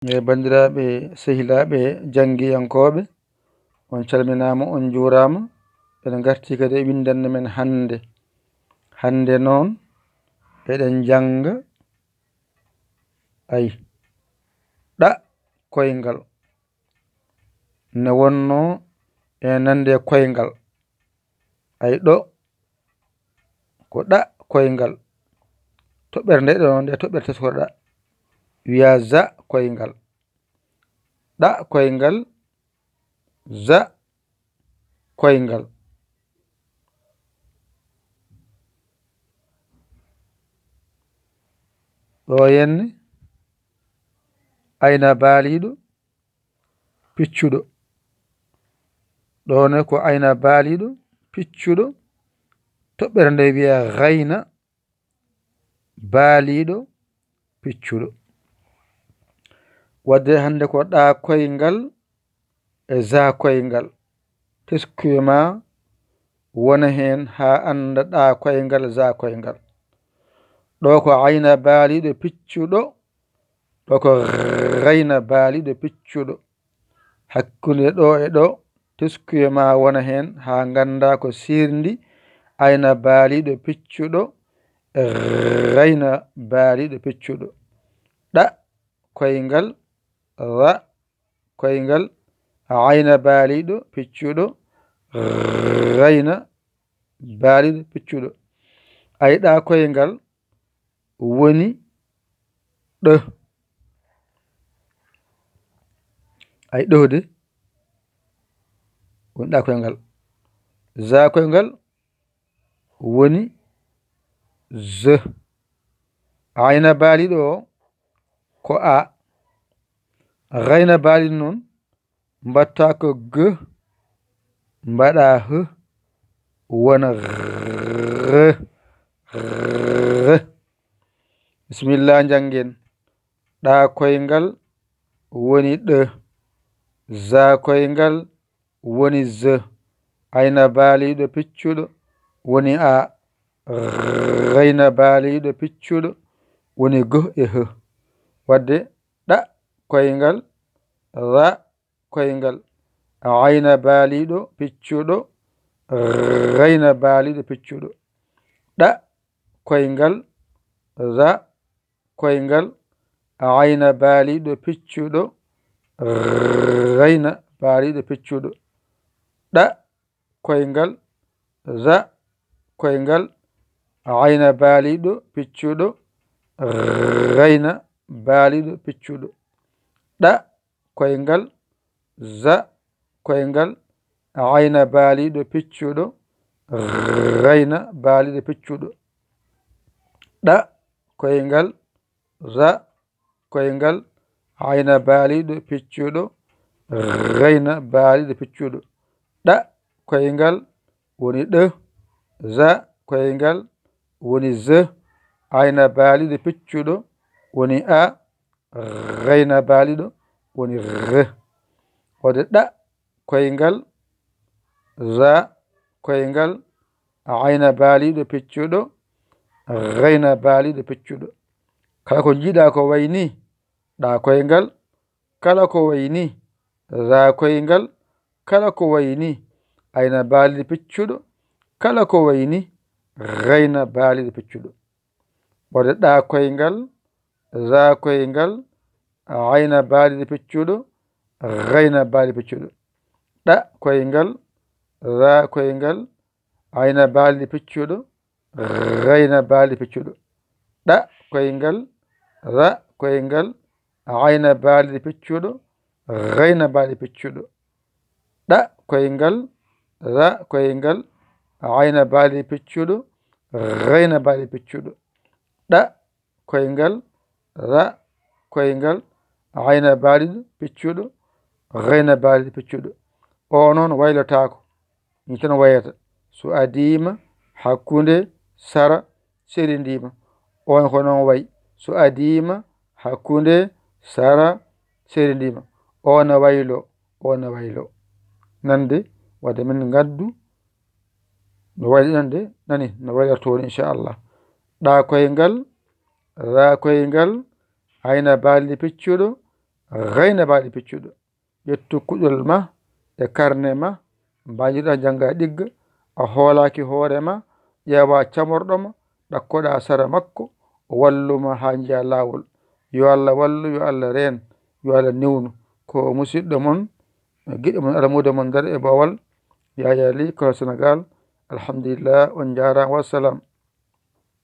bandiraɓe sehilaɓe janggiyankoɓe on calminama on juurama eɗen garti kadi e windande men hande noon eɗen janga ay koyngal ne wonno e nande koyngal ay ɗo ko koyngal toɓɓere nde ɗo nde toɓɓere teskoɗa wiya za koyngal koyngal za koyngal ɗo henne ayna baaliɗo piccuɗo ɗone ko ayna baaliɗo piccuɗo toɓɓere nde wiya gayna baaliɗo piccuɗo wadde hande ko ɗa koyngal e za koyngal teskuye ma wona hen ha anda ɗa koyngal za koyngal ɗo ko ayna baaliɗo piccuɗo ɗo ko gayna baaliɗo piccuɗo hakkude ɗo e ɗo teskuye ma wona hen ha ganda ko sirdi ayna baaliɗo piccuɗo e gayna baaliɗo piccuɗo ɗa koyngal ra koyngal ayna baaliɗo piccuɗo gayna baaliɗo piccuɗo ayɗa koyngal woni ɗo ay ɗode woni ɗa koyngal za koyngal woni ze ayna baaliɗo ko a gayna baaliɗo noon mbatta ko g mbaɗa h wona bisimillah janggen ɗa koyngal woni ɗo za koyngal woni ze ayna baaliɗo piccuɗo woni a gayna baaliɗo piccuɗo woni go e h wadde ɗa koyngal ra koyngal ayna baaliɗo piccuɗo gayna baaliɗo piccuɗo ɗa koyngal ra koyngal ayna baaliɗo piccuɗo gayna baaliɗo piccuɗo ɗa koyngal ra koyngal ayna baaliɗo piccuɗo gayna baaliɗo piccuɗo ɗa koyngal za koyngal ayna baaliɗo piccuɗo gayna baaliɗo piccuɗo ɗa koyngal za koyngal ayna baaliɗo piccuɗo gayna baaliɗo piccuɗo ɗa koyngal woni ɗo za koyngal woni ze ayna baaliɗo piccuɗo woni a gayna baaliɗo woni r wadde ɗa koyngal za koyngal ayna baaliɗo piccuɗo gayna baaliɗo piccuɗo kala ko jiiɗa ko wayni ɗa koyngal kala ko wayni za koyngal kala ko wayni ayna baaliɗo piccuɗo kala ko wayni gayna baaliɗo piccuɗo wadde ɗa koyngal za koyngal ayna baaliɗo piccuɗo gayna baaliɗo piccuɗo ɗa koyngal za koyngal ayna baaliɗo piccuɗo gayna baaliɗo piccuɗo ɗa koyngal ra koyngal ayna baaliɗo piccuɗo gayna baaliɗo piccuɗo ɗa koyngal ra koyngal ayna baaliɗo piccuɗo gayna baaliɗo piccuɗo ɗa koyngal ra koyngal ayna baaliɗo piccuɗo gayna baaliɗo piccuɗo o noon waylotako ni tan wayata so adima hakkude sara serindima on ko noon wayi so adima hakkude sara serindima ona waylo nande wadde min gaddu no waylinande nani no waylorto ni inchallah ɗa koyngal ra koyngal ayna baaliɗo piccuɗo gaynabaɗo piccuɗo, ƴettu kuƴol ma e karne ma mbajiɗa jannga ɗigga, a hoolaki hoorema, ƴeewa camorɗoma ɗakkoɗa sara makko o walluma ha jiya lawol. yo Allah wallu, yo Allah reen, yo Allah newnu ko musidɗo mon giɗo mon alamudo mon nder e Bawal Yaya Ly, Kola Sénégal. Alhamdulillah, on jarama, wassalam.